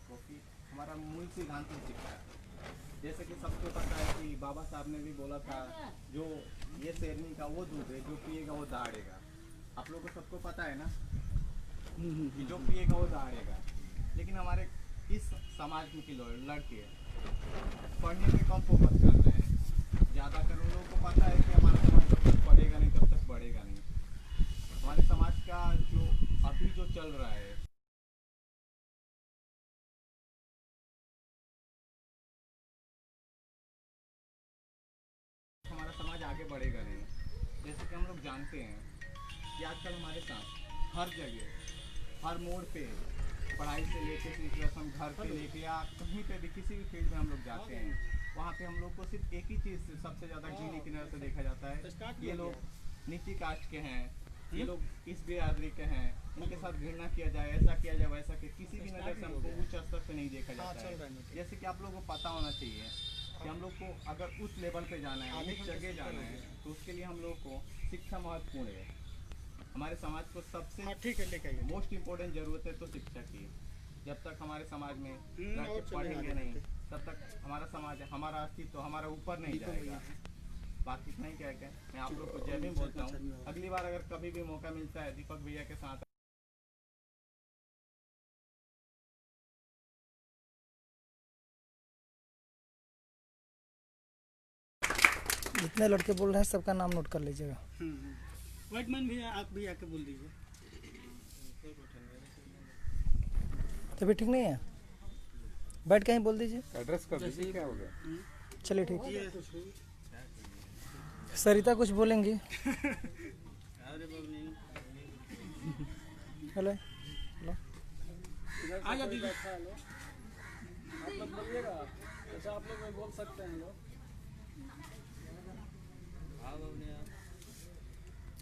लोग को कि हमारा मूल सिद्धांत में शिक्षा है। जैसे कि सबको पता है कि बाबा साहब ने भी बोला था, जो ये शेरनी का वो दूध है, जो पिएगा वो दहाड़ेगा। आप लोगों को सबको पता है ना कि जो पिएगा वो दहाड़ेगा। लेकिन हमारे इस समाज में के लड़के पढ़ने में कम फोकस कर रहे हैं। ज़्यादातर उन लोगों को पता है कि हमारा समाज जब तक पढ़ेगा नहीं तब तक बढ़ेगा नहीं। हमारे समाज का जो अभी जो चल रहा है, हमारा समाज आगे बढ़ेगा नहीं। जैसे कि हम लोग जानते हैं कि आजकल हमारे साथ हर जगह, हर मोड़ पे पढ़ाई से लेके सिचुएशन घर पे लेके या कहीं पे भी किसी भी फील्ड में हम लोग जाते हैं, वहाँ पे हम लोग को सिर्फ एक ही चीज़ सबसे ज़्यादा घृणा की नज़र से देखा जाता है, ये लोग नीची कास्ट के हैं, ये लोग इस बिरादरी के हैं, इनके साथ घृणा किया जाए, ऐसा किया जाए, वैसा किया, किसी भी नज़र से हमको उच्च स्तर पे नहीं देखा जाता है। जैसे कि आप लोगों को पता होना चाहिए कि हम लोग को अगर उस लेवल पे जाना है, उस जगह जाना है, तो उसके लिए हम लोग को शिक्षा महत्वपूर्ण है। हमारे समाज को सबसे मोस्ट इम्पोर्टेंट ज़रूरत है तो शिक्षा की। जब तक हमारे समाज में लड़के पढ़ेंगे नहीं, तब तक हमारा समाज, हमारा अस्तित्व हमारा ऊपर नहीं जाएगा। बात इतना ही कह के मैं आप लोग को जय भीम बोलता हूँ। अगली बार अगर कभी भी मौका मिलता है दीपक भैया के साथ जितने लड़के बोल रहे हैं सबका नाम नोट कर लीजिएगा। वाइटमैन भी आप भी आके बोल दीजिए। तभी ठीक नहीं है, बैठ के ही बोल दीजिए। एड्रेस कर दीजिए, क्या हो गया? चलिए ठीक है। सरिता कुछ बोलेंगी? हेलो हेलो, आ जा दीजिए। आप लोग बोलिएगा, जैसे आप लोग बोल सकते हैं लोग।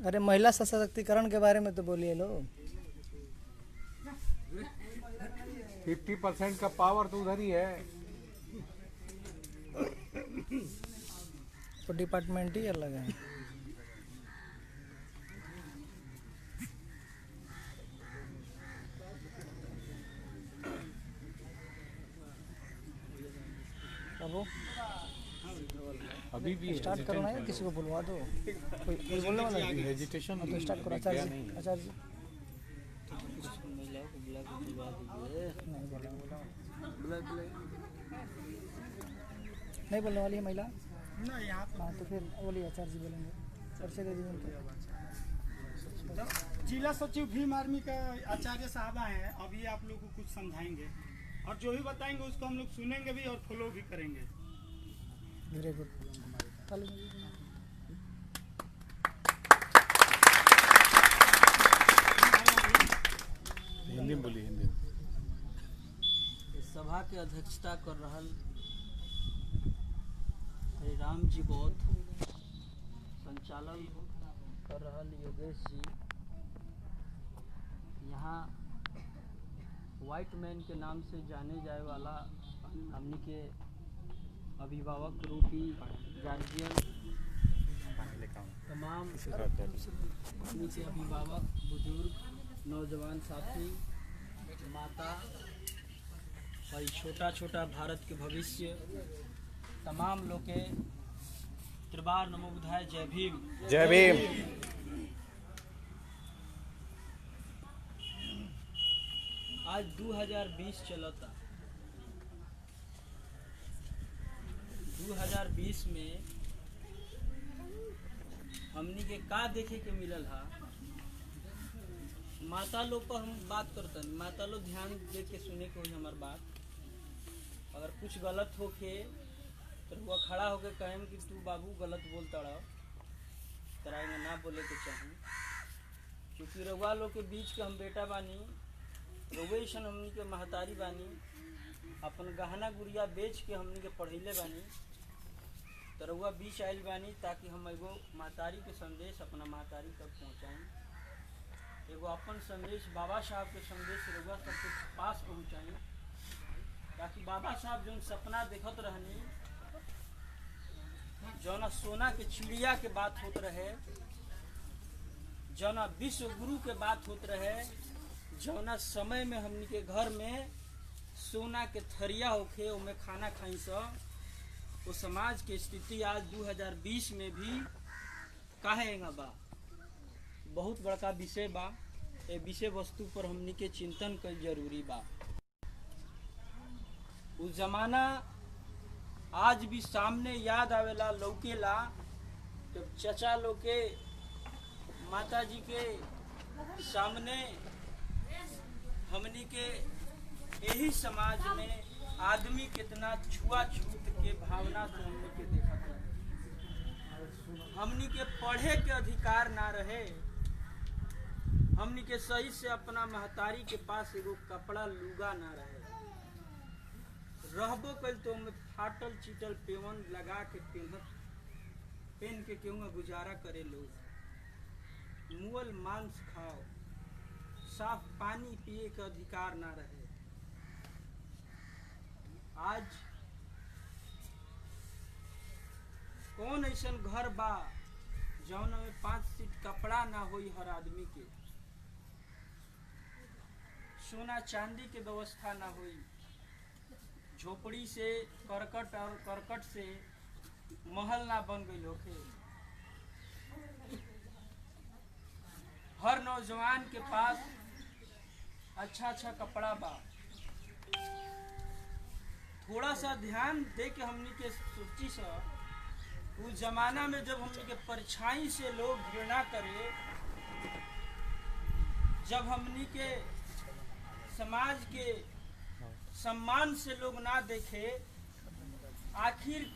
अरे महिला सशक्तिकरण के बारे में तो बोलिए लोग। 50% का पावर तो उधर ही है, तो डिपार्टमेंट ही अलग है। अब अभी भी स्टार्ट करना है, किसी को बुलवा दो। कोई बोलने वाला है? हेजिटेशन तो स्टार्ट करो। आचार्य जी, आचार्य जी नहीं बोलने वाली है महिला। हाँ तो फिर बोलिए, आचार्य जी बोलेंगे। परिचय दे दीजिए उनका। जिला सचिव भीम आर्मी का आचार्य साहब आए हैं, अभी आप लोग को कुछ समझाएंगे और जो भी बताएंगे उसको हम लोग सुनेंगे भी और फॉलो भी करेंगे। Very good. हिंदी में बोलिए, हिंदी। इस सभा के अध्यक्षता कर रहल हरिराम जी बौद्ध, संचालन कर रहल योगेश जी, यहाँ व्हाइट मैन के नाम से जाने जाए वाला हमने के अभिभावक रूपी गार्जियन, तमाम हमने के अभिभावक, बुजुर्ग, नौजवान साथी, माता और छोटा छोटा भारत के भविष्य, तमाम लोग के त्रिवार नमो बुधाय, जय भीम। जय भीम। आज 2020 चलता। 2020 में हमनी के का देखे के मिलल हा। माता लोग पर हम बात करते, माता लोग ध्यान दे के सुने के हुई हमार बात। अगर कुछ गलत होके तो वो खड़ा होके कहें कि तू बाबू गलत बोलता रहो, तरा में ना बोले के चाहिए, क्योंकि रउआ लोग के बीच के हम बेटा बानी, रउएशन हमनी के महतारी बानी, अपन गहना गुड़िया बेच के हमनी के पढ़ैले बानी, तो रउआ बीच आयल बानी ताकि हम एगो महतारी के संदेश अपना महतारी तक पहुँचाएँ, एगो अपन संदेश बाबा साहब के संदेश रउआ सबके पास पहुँचाएँ, ताकि बाबा साहब जो सपना देखत रहनी, जौना सोना के चिड़िया के बात होत रहे, जौना विश्व गुरु के बात होत रहे, जौना समय में हमनी के घर में सोना के थरिया होखे ओमे खाना खाई स, वो समाज के स्थिति आज 2020 में भी काहेगा बा। बहुत बड़का विषय बा। ए विषय वस्तु पर हमनी के चिंतन कर जरूरी बा। उस जमाना आज भी सामने याद आवेला, लौकेला, जब चचा लोग के माता जी के सामने हमनी के यही समाज में आदमी कितना छुआछूत के भावना से हमनी के देखा था। हमनी के पढ़े के अधिकार ना रहे, हमनी के सही से अपना महतारी के पास एगो कपड़ा लुगा ना रहे, रहबो कल तो में फाटल चिटल पेवन लगा के पेन के क्यों गुजारा करे लोग। मुअल मांस खाओ, साफ पानी पिए का अधिकार ना रहे। आज कौन ऐसा घर बा जौन में 5 सीट कपड़ा ना होई हर आदमी के, सोना चांदी के व्यवस्था ना होई, झोपड़ी से करकट और करकट से महल ना बन गई होखे। हर नौजवान के पास अच्छा अच्छा कपड़ा बा। थोड़ा सा ध्यान दे के हमनी के सोची सा, उस जमाना में जब हमनी के परछाई से लोग घृणा करे, जब हमनी के समाज के सम्मान से लोग ना देखे, आखिर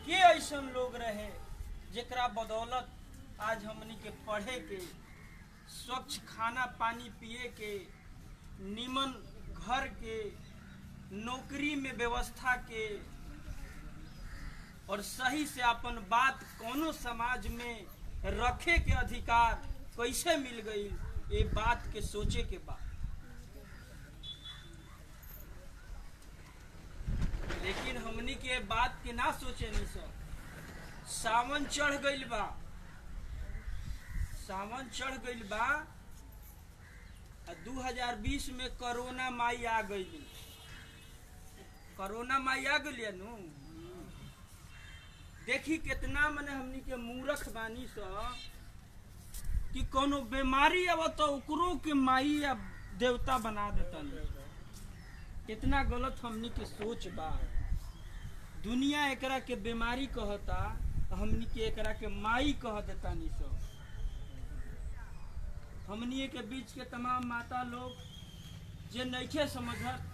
के ऐसा लोग रहे जेकरा बदौलत आज हमनी के पढ़े के, स्वच्छ खाना पानी पिए के, निमन घर के, नौकरी में व्यवस्था के और सही से अपन बात कोनो समाज में रखे के अधिकार कैसे मिल गई, ये बात के सोचे के बाद। लेकिन हमनी के बात के ना सोचे नहीं सर। सावन चढ़ गइल बा, सावन चढ़ गइल बा, 2020 में कोरोना माई आ गई। कोरोना माई आ गई नु, देखी कितना मने हमनी के मूर्ख बानी स कि कोनो बीमारी अब तो ओकरो के माई या देवता बना देता। कितना गलत हमनी के सोच बा। दुनिया एकरा के बीमारी कहता, हमनी के एकरा के माई कह देता नी सब। हमनी के बीच के तमाम माता लोग जे नइखे समझत,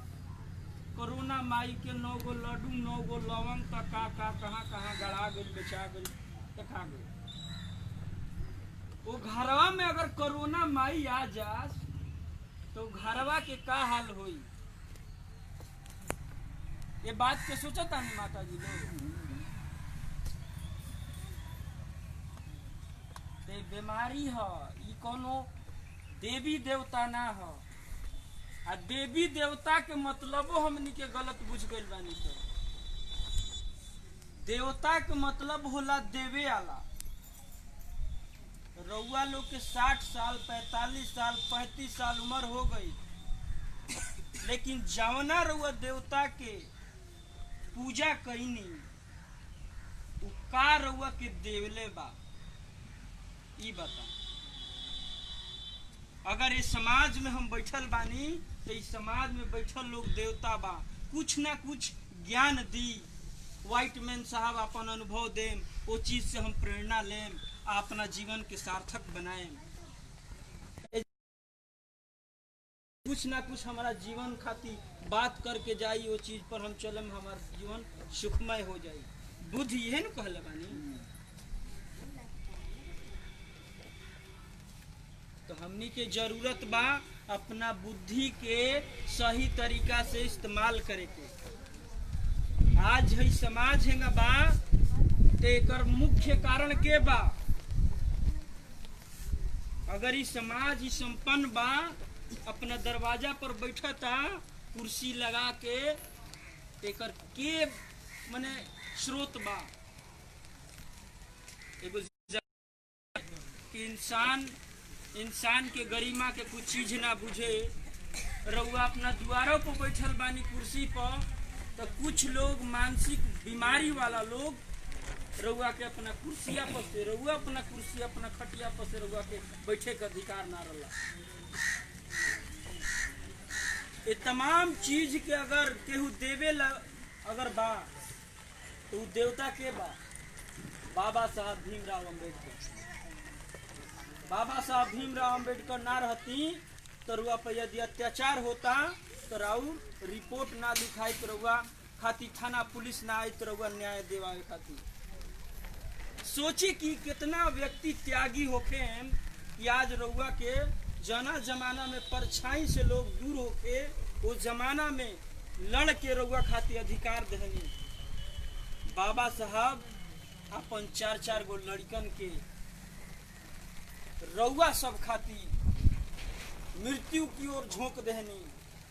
कोरोना माई के 9 गो लड्डू 9 गो लवंग का कहाँ गड़ा गई, बेचा गई, देखा गई। वो घरवा में अगर कोरोना माई आ जास तो घरवा के का हाल होई, ये बात के सोचता नहीं माता जी लोग। ते बीमारी है, ई कोनो देवी देवता ना है। आ देवी देवता के मतलबो हमनी के गलत बुझ गइल बानी। तो देवता के मतलब होला देवे आला। रउआ लोग के 60 साल 45 साल 35 साल उम्र हो गई, लेकिन जवना रउआ देवता के पूजा कईनी उ का रउआ के देवले बा, ई बता। अगर इस समाज में हम बैठल बानी तो इस समाज में बैठल लोग देवता बा, कुछ ना कुछ ज्ञान दी। व्हाइट मैन साहब अपन अनुभव देम, वो चीज से हम प्रेरणा लेम, अपना जीवन के सार्थक बनाएम। कुछ ना कुछ हमारा जीवन खातिर बात करके जाई, वो चीज पर हम चलम, हमारा जीवन सुखमय हो जाई। बुद्ध यही न कहले बानी। तो हमनी के जरूरत बा अपना बुद्धि के सही तरीका से इस्तेमाल करे के। आज है समाज हैगा बा, तो एकर मुख्य कारण के बा। अगर ई समाज ई संपन्न बा, अपना दरवाजा पर बैठा था कुर्सी लगा के, एकर के मने स्रोत बा। एगो कि इंसान के गरिमा के कुछ चीज ना बुझे, रउआ अपना द्वारों पर बैठल बानी कुर्सी पर, तो कुछ लोग मानसिक बीमारी वाला लोग रउआ के अपना कुर्सिया पर से, रउआ अपना कुर्सी अपना खटिया पर से रउआ के बैठे के अधिकार ना रहा। ये तमाम चीज के अगर केहू देवे ला अगर बा तो देवता के बा बाबा साहब भीमराव अम्बेडकर। बाबा साहब भीमराव अम्बेडकर ना रहती तो रुआ पर यदि अत्याचार होता तो राउर रिपोर्ट ना लिखाई तो रुआ खाती थाना पुलिस ना आई तो रुआ न्याय देवाए खाती। सोची कि कितना व्यक्ति त्यागी होके हैं कि आज रुआ के जना जमाना में परछाई से लोग दूर होके वो जमाना में लड़ के रुआ खाती अधिकार देनी। बाबा साहब अपन 4-4 गो लड़कन के रउआ सब खाती मृत्यु की ओर झोंक देहनी,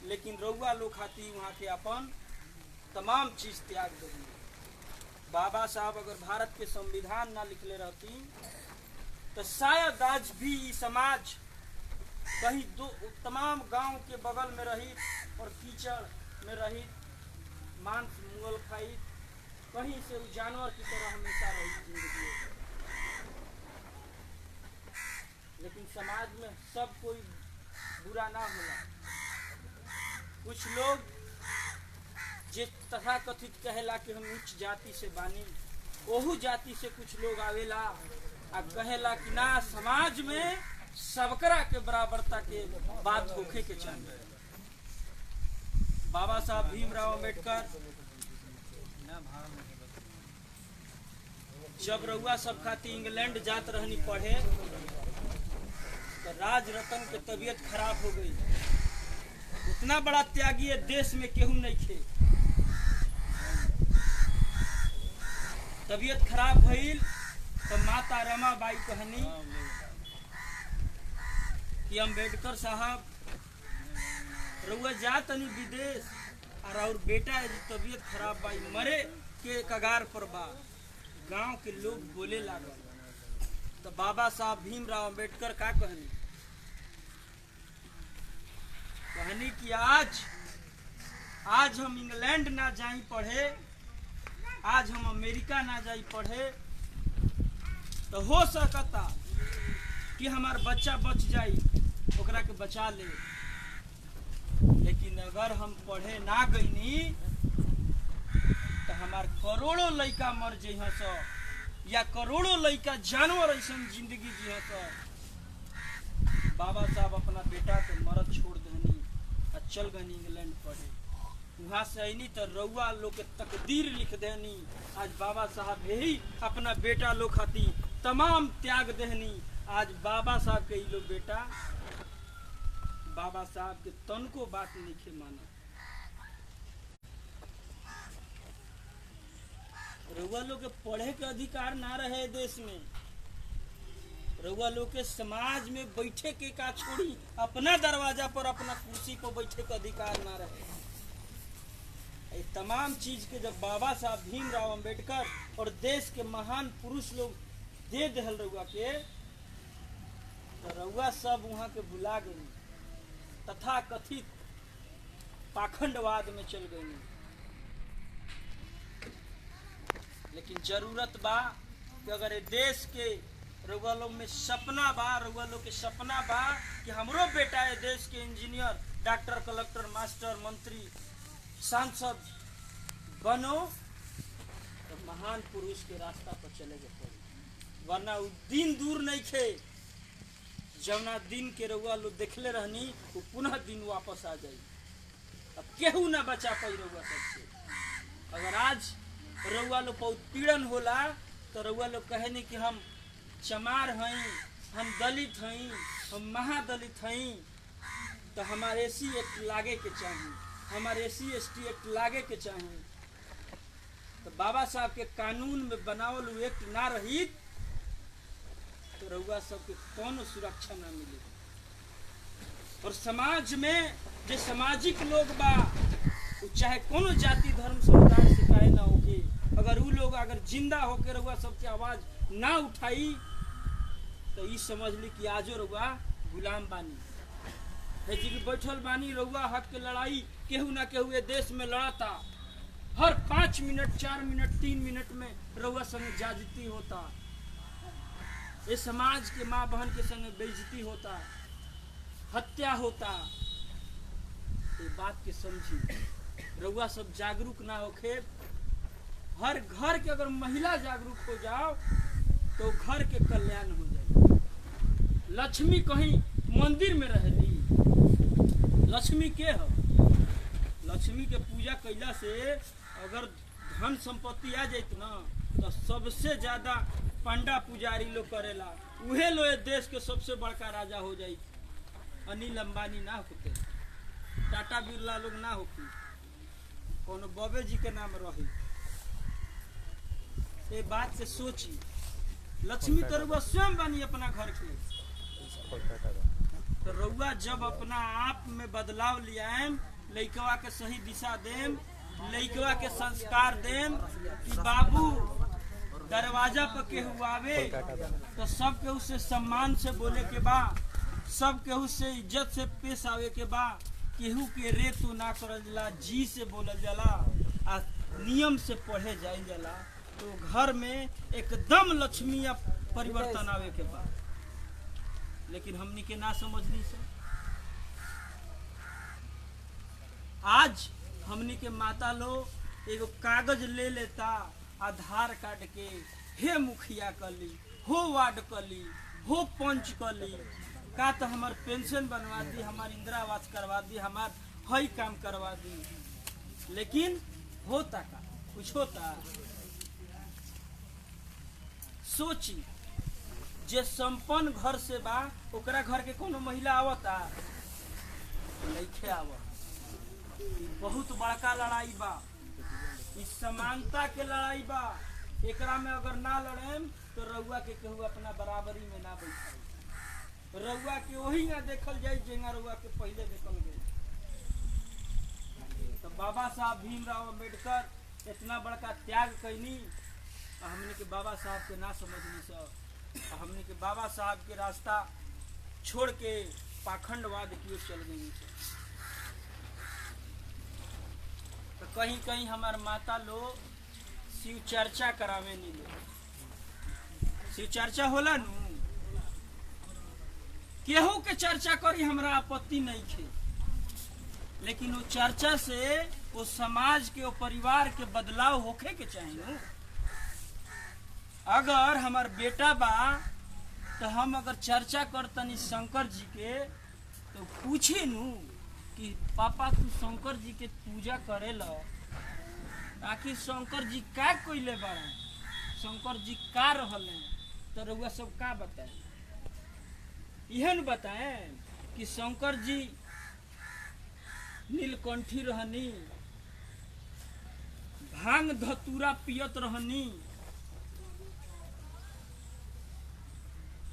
लेकिन रउआ लोग खाती वहाँ के अपन तमाम चीज त्याग देनी। बाबा साहब अगर भारत के संविधान ना लिखले रहती तो शायद आज भी समाज कहीं दो तमाम गांव के बगल में रही और कीचड़ में रही, मांस मुगल खाई, कहीं से जानवर की तरह हमेशा रही जिंदगी। लेकिन समाज में सब कोई बुरा ना होला। कुछ लोग जे तथा कथित कहेला कि हम उच्च जाति से बानी, ओहू जाति से कुछ लोग आवेला आ कहेला कि ना समाज में सबकरा के बराबरता के बात होखे के चाहिए। बाबा साहब भीमराव अम्बेडकर जब रउआ सब खाती इंग्लैंड जात रहनी पढ़े तो राज रतन के तबीयत खराब हो गई। उतना बड़ा त्यागी है देश में केहू नहीं थे। तबीयत खराब भइल तो माता रमाबाई कहनी कि अम्बेडकर साहब रउआ जा तनी विदेश और बेटा है तबीयत खराब बाई मरे के कगार पर बा। गांव के लोग बोले लागल तो बाबा साहब भीमराव अम्बेडकर का कहनी कि आज हम इंग्लैंड ना जाई पढ़े, आज हम अमेरिका ना जाई पढ़े तो हो सकता कि हमार बच्चा बच जाई, ओकरा के बचा ले। लेकिन अगर हम पढ़े ना गईनी तो हमार करोड़ों लड़का मर जइहा स, या करोड़ों लड़का जानवर ऐसा जिंदगी जिहा स। बाबा साहब अपना बेटा के मरद छोड़ देनी और चल गनी इंग्लैंड पढ़े। वहाँ से आईनी तो रउआ लोग के तकदीर लिख देनी। आज बाबा साहब यही अपना बेटा लोग खाती तमाम त्याग देनी। आज बाबा साहब के लोग बेटा बाबा साहब के तन को बात नहीं माना। रउआ लोग के पढ़े के अधिकार ना रहे देश में, रउआ लोग के समाज में बैठे के का छोड़ी अपना दरवाजा पर अपना कुर्सी पर बैठे के अधिकार ना रहे। ये तमाम चीज के जब बाबा साहब भीमराव अम्बेडकर और देश के महान पुरुष लोग दे दहल रउआ के तो रउआ सब वहाँ के भुला गई, तथा कथित पाखंडवाद में चल गई। लेकिन जरूरत बा कि अगर ये देश के रउआ लोग में सपना बा, रउआ लोग के सपना बा कि हमरो बेटा है देश के इंजीनियर, डॉक्टर, कलेक्टर, मास्टर, मंत्री, सांसद बनो, तो महान पुरुष के रास्ता पर चले के पड़ी। वरना वो दिन दूर नहीं थे जवना दिन के रउआ लोग देखले रहनी वो पुनः दिन वापस आ जाई। अब केहू ना बचा पाई रउआ सबसे। अगर आज रउआ लोग पर उत्पीड़न होला तो रउआ लोग कहे नहीं कि हम चमार हई, हम दलित हई, हम महादलित हई, तो हमारे SC एक्ट लागे के चाहिए, हमारे SC ST एक्ट लागे के चाहिए। तो बाबा साहब के कानून में बनावल एक्ट ना रही तो रउआ सबके कौन सुरक्षा ना मिले। और समाज में जो सामाजिक लोग बा चाहे कोनो जाति धर्म समुदाय से काहे ना होके, अगर वो लोग अगर जिंदा होके रउआ सबके आवाज ना उठाई तो ये समझ ली कि आजो रउआ गुलाम बानी। है कि बैठल बानी रउआ हक के लड़ाई केहू ना केहू ये देश में लड़ाता। हर 5 मिनट 4 मिनट 3 मिनट में रउआ संग जाजती होता। ये समाज के माँ बहन के संग बेइज्जती होता, हत्या होता। ये बात के समझी, रउआ सब जागरूक ना होखे। हर घर के अगर महिला जागरूक हो जाओ तो घर के कल्याण हो जाए। लक्ष्मी कहीं मंदिर में रहली, लक्ष्मी के हो? लक्ष्मी के पूजा कैला से अगर धन संपत्ति आ जाइत ना तो सबसे ज्यादा पंडा पुजारी लोग करेला, उहे लोग देश के सबसे बड़का राजा हो जाई। अनिल अंबानी ना होते, टाटा बिरला लोग ना होती, कोनो बबे जी के नाम रही। ये बात से सोची, लक्ष्मी तो रउआ स्वयं बनी अपना घर के। तो रउआ जब अपना आप में बदलाव लियाएम, लइकवा के सही दिशा देम, लइकवा के संस्कार देम कि बाबू दरवाजा पर केहू आवे तो सब केहू से सम्मान से बोले के बा, सब केहू से इज्जत से पेश आवे के बा। केहू के रे तू ना करल जाला, जी से बोलल जाला, आ नियम से पढ़े जाए जाला। तो घर में एकदम लक्ष्मी परिवर्तन आवे के बा। लेकिन हमनी के ना समझनी से आज हमनी के माता लोग एगो कागज ले लेता, आधार कार्ड के, हे मुखिया कली, हो वार्ड कली, हो पंच कली, का तो हमार पेंशन बनवा दी, हमार इंदिरा आवास करवा दी, हमार हई काम करवा दी। लेकिन होता का कुछ होता? सोची, जे संपन्न घर से बा ओकरा घर के कोनो महिला आवता? लइखे आवत। बहुत बड़का लड़ाई बा, इस समानता के लड़ाई बा। एकरा में अगर ना लड़ेम तो रउआ के केहू अपना बराबरी में ना बैठाई। रउआ के वही ना देखल जाए जेंगा रउआ के पहले देखल गए। तो बाबा साहब भीमराव अम्बेडकर इतना बड़का त्याग कैनी, हमने के बाबा साहब के ना समझनी सब। हमने के बाबा साहब के रास्ता छोड़ के पाखंडवाद की ओर चल गई। तो कहीं कहीं हमार माता लोग शिव चर्चा करावे नहीं लोग। शिव चर्चा होला नू, केहू के चर्चा करी हमरा आपत्ति नहीं थे, लेकिन वो चर्चा से वो समाज के, वो परिवार के बदलाव होखे के चाहिए। अगर हमार बेटा बा तो हम अगर चर्चा करतनी शंकर जी के तो पूछे नू कि पापा तू शंकर जी के पूजा करेला, आखिर शंकर जी का कोइले बाड़ा, शंकर जी का रहले, तो रउआ सब का बताए? यह न बताए कि शंकर जी नीलकंठी रहनी, भांग धतूरा पियत रहनी,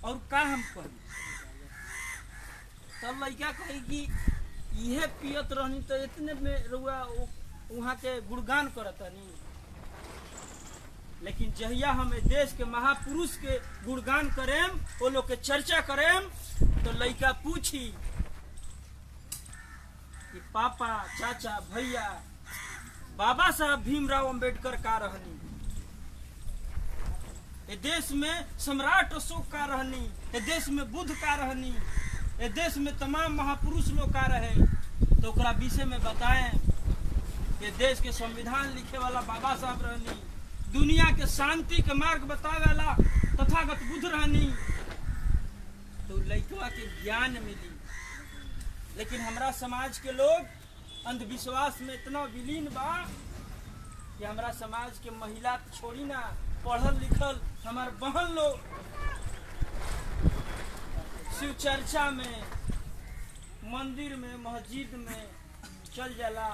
और का हम कही? तब लड़का कही कि यह पियत रहनी तो इतने में रउआ वहाँ के गुणगान करतनी। लेकिन जहिया हम देश के महापुरुष के गुणगान करेम, वो लोग के चर्चा करेम, तो लड़का पूछी कि पापा, चाचा, भैया, बाबा साहब भीमराव अम्बेडकर का रहनी, ये देश में सम्राट अशोक का रहनी, ये देश में बुद्ध का रहनी, ये देश में तमाम महापुरुष लोग का रहे, तो ओकरा विषय में बताएं कि देश के संविधान लिखे वाला बाबा साहब रहनी, दुनिया के शांति के मार्ग बतावे वाला तथागत बुद्ध रहनी, तो लइकवा के ज्ञान मिली। लेकिन हमरा समाज के लोग अंधविश्वास में इतना विलीन बा कि हमरा समाज के महिला छोड़ी ना, पढ़ल लिखल हमार बहन लोग शिव चर्चा में, मंदिर में, मस्जिद में चल जाला,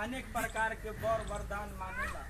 अनेक प्रकार के वर वरदान मानेला।